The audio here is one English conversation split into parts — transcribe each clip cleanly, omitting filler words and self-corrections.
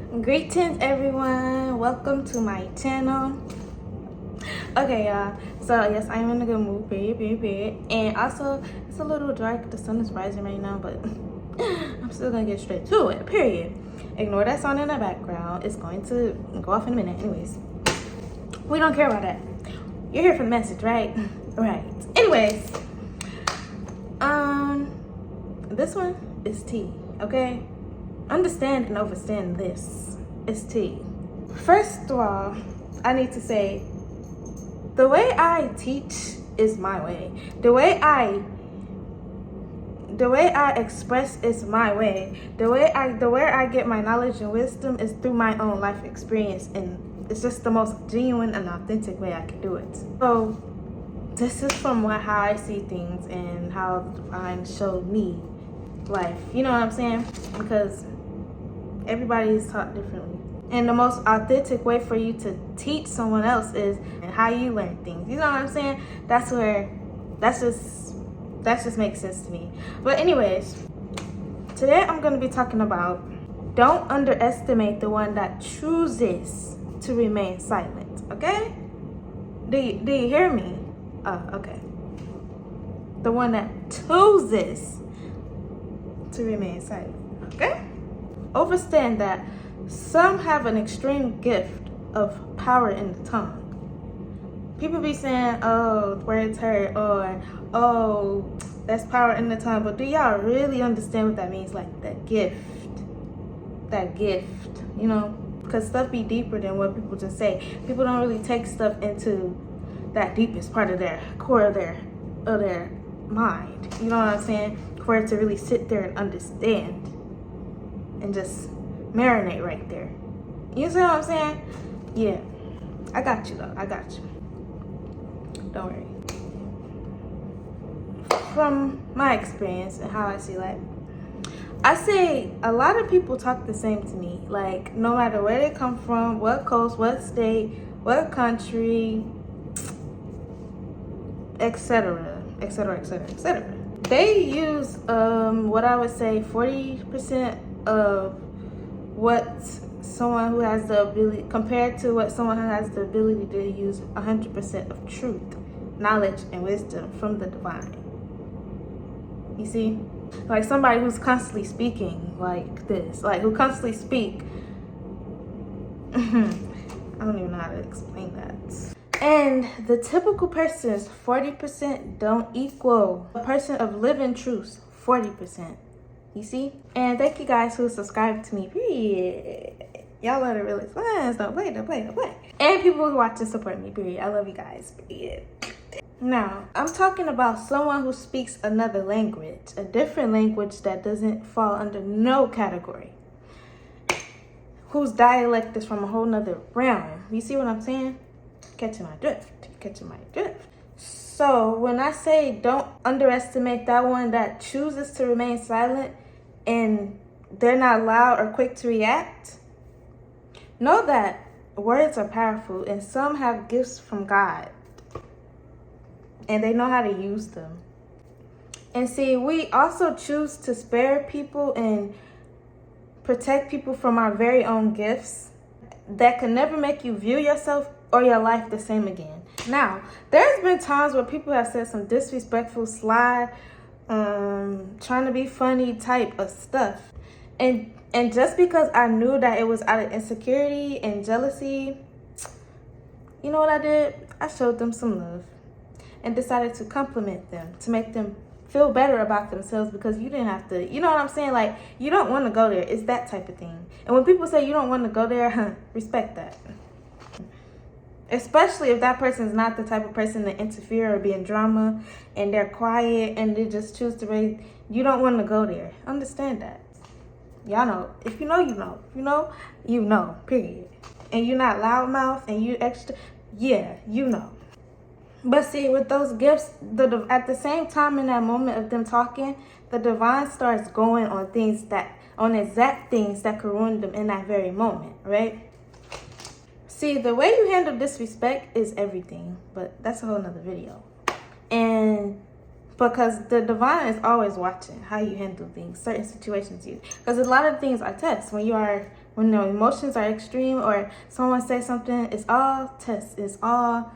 Greetings everyone, welcome to my channel. Okay y'all, so yes, I'm in a good mood, period. And also, it's a little dark, the sun is rising right now, but I'm still gonna get straight to it, period. Ignore that sound in the background, it's going to go off in a minute. Anyways, we don't care about that. You're here for the message, right? Right. Anyways, this one is tea, okay? Understand and overstand this. It's tea. First of all, I need to say, the way I teach is my way. The way I express is my way. The way I get my knowledge and wisdom is through my own life experience, and it's just the most genuine and authentic way I can do it. So this is from how I see things and how the divine showed me life. You know what I'm saying? Because everybody is taught differently. And the most authentic way for you to teach someone else is how you learn things. You know what I'm saying? That just makes sense to me. But anyways, today I'm going to be talking about don't underestimate the one that chooses to remain silent. Okay? Do you hear me? Oh, okay. The one that chooses to remain silent. Okay? Understand that some have an extreme gift of power in the tongue. People be saying, oh, words hurt, or oh, that's power in the tongue. But do y'all really understand what that means? Like that gift, you know? Because stuff be deeper than what people just say. People don't really take stuff into that deepest part of their core of their mind. You know what I'm saying? For it to really sit there and understand and just marinate right there. You see what I'm saying? Yeah. I got you though. I got you. Don't worry. From my experience and how I see life, I say a lot of people talk the same to me. Like, no matter where they come from, what coast, what state, what country, etc., etc. They use what I would say 40% of what someone who has the ability, compared to what someone who has the ability to use 100% of truth, knowledge, and wisdom from the divine. You see? Like somebody who's constantly speaking like this, like who constantly speak. I don't even know how to explain that. And the typical person's 40% don't equal a person of living truth 40%. You see? And thank you guys who subscribe to me. Period. Y'all are the realest ones. Don't play. And people who watch and support me. Period. I love you guys. Period. Now, I'm talking about someone who speaks another language, a different language that doesn't fall under no category, whose dialect is from a whole nother realm. You see what I'm saying? Catching my drift. So when I say don't underestimate that one that chooses to remain silent and they're not loud or quick to react, know that words are powerful and some have gifts from God and they know how to use them. And see, we also choose to spare people and protect people from our very own gifts that can never make you view yourself or your life the same again. Now, there's been times where people have said some disrespectful, sly, trying to be funny type of stuff. And just because I knew that it was out of insecurity and jealousy, you know what I did? I showed them some love and decided to compliment them, to make them feel better about themselves, because you didn't have to, you know what I'm saying? Like, you don't want to go there. It's that type of thing. And when people say you don't want to go there, respect that. Especially if that person is not the type of person to interfere or be in drama and they're quiet and they just choose to raise, you don't want to go there. Understand that. Y'all know. If you know, you know. If you know, you know. Period. And you're not loudmouth and you extra, yeah, you know. But see, with those gifts, at the same time in that moment of them talking, the divine starts going on exact things that could ruin them in that very moment, right? See, the way you handle disrespect is everything, but that's a whole nother video. And because the divine is always watching how you handle things, certain situations, because a lot of things are tests when you are when the emotions are extreme or someone says something, it's all tests, it's all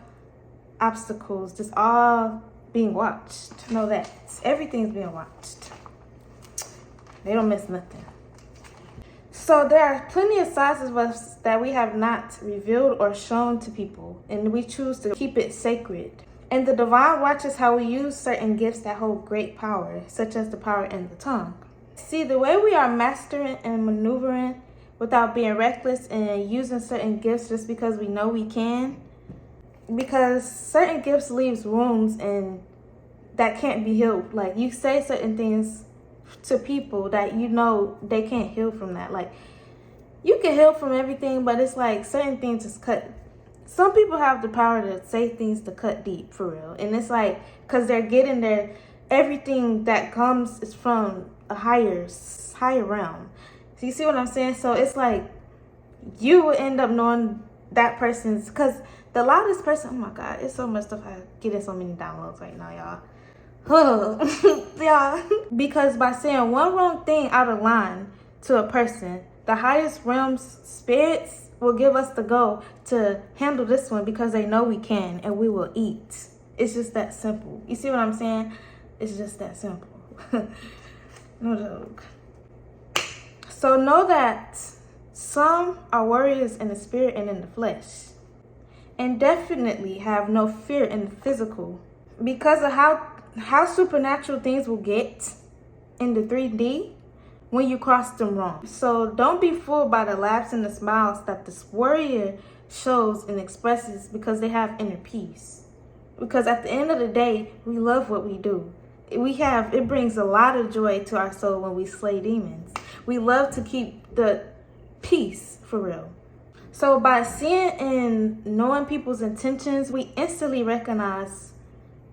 obstacles, just all being watched. Know that everything's being watched. They don't miss nothing. So there are plenty of sides of us that we have not revealed or shown to people, and we choose to keep it sacred. And the divine watches how we use certain gifts that hold great power, such as the power in the tongue. See, the way we are mastering and maneuvering without being reckless and using certain gifts just because we know we can, because certain gifts leaves wounds and that can't be healed. Like, you say certain things to people that you know they can't heal from that. Like, you can heal from everything, but it's like certain things just cut. Some people have the power to say things to cut deep, for real. And it's like, because they're getting their, everything that comes is from a higher realm. So you see what I'm saying? So it's like, you will end up knowing that person's, because the loudest person, oh my God, it's so much stuff. I getting so many downloads right now, y'all. Yeah. Because by saying one wrong thing out of line to a person, the highest realms spirits will give us the go to handle this one because they know we can and we will eat. It's just that simple. You see what I'm saying? It's just that simple. No joke. So know that some are warriors in the spirit and in the flesh, and definitely have no fear in the physical because of how supernatural things will get in the 3D when you cross them wrong. So don't be fooled by the laughs and the smiles that this warrior shows and expresses because they have inner peace. Because at the end of the day, we love what we do. It brings a lot of joy to our soul when we slay demons. We love to keep the peace, for real. So by seeing and knowing people's intentions, we instantly recognize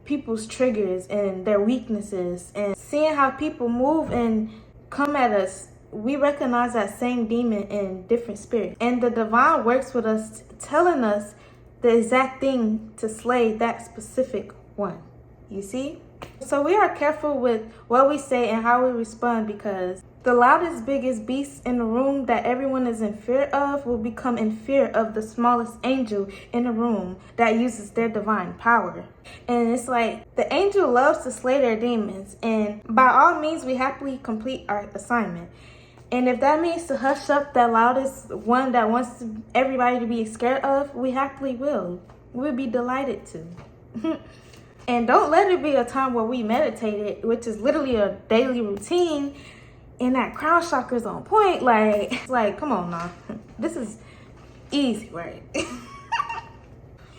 people's triggers and their weaknesses, and seeing how people move and come at us, we recognize that same demon in different spirits. And the divine works with us, telling us the exact thing to slay that specific one. You see? So we are careful with what we say and how we respond, because the loudest, biggest beast in the room that everyone is in fear of will become in fear of the smallest angel in the room that uses their divine power. And it's like, the angel loves to slay their demons, and by all means we happily complete our assignment. And if that means to hush up that loudest one that wants everybody to be scared of, we happily will. We'll be delighted to. And don't let it be a time where we meditated, which is literally a daily routine, and that crown chakra's on point. Like, come on now. This is easy, right? You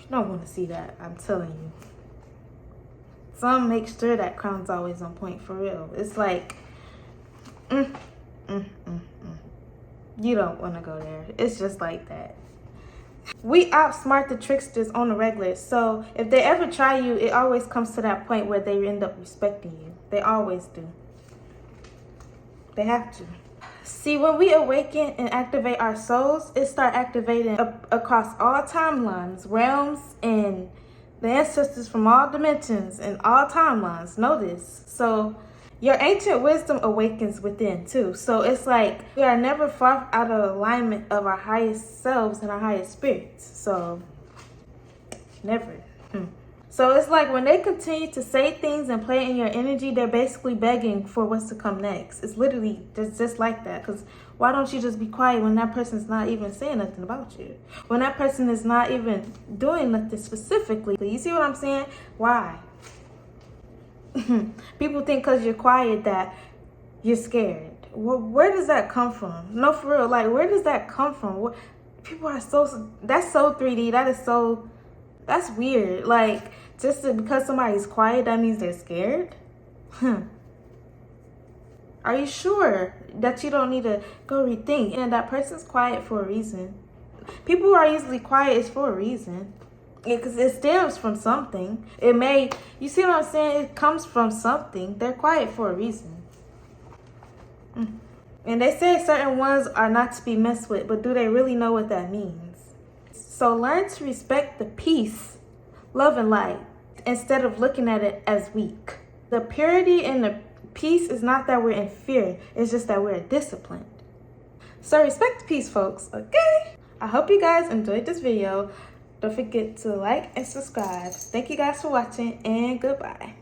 don't want to see that, I'm telling you. Some make sure that crown's always on point, for real. It's like, you don't want to go there. It's just like that. We outsmart the tricksters on the regular. So if they ever try you, it always comes to that point where they end up respecting you. They always do. They have to. See, when we awaken and activate our souls, it starts activating across all timelines, realms, and the ancestors from all dimensions and all timelines. Know this. So your ancient wisdom awakens within too. So it's like we are never far out of alignment of our highest selves and our highest spirits. So never. So it's like when they continue to say things and play in your energy, they're basically begging for what's to come next. It's literally just like that. Because why don't you just be quiet when that person's not even saying nothing about you? When that person is not even doing nothing specifically. You see what I'm saying? Why? People think because you're quiet that you're scared. Well, where does that come from? No, for real. Like, where does that come from? People are that's so 3D. That's weird. Like, because somebody's quiet, that means they're scared? Are you sure that you don't need to go rethink? And that person's quiet for a reason. People who are easily quiet is for a reason. Because it stems from something. You see what I'm saying? It comes from something. They're quiet for a reason. And they say certain ones are not to be messed with, but do they really know what that means? So learn to respect the peace, love, and light instead of looking at it as weak. The purity and the peace is not that we're in fear. It's just that we're disciplined. So respect the peace, folks, okay? I hope you guys enjoyed this video. Don't forget to like and subscribe. Thank you guys for watching, and goodbye.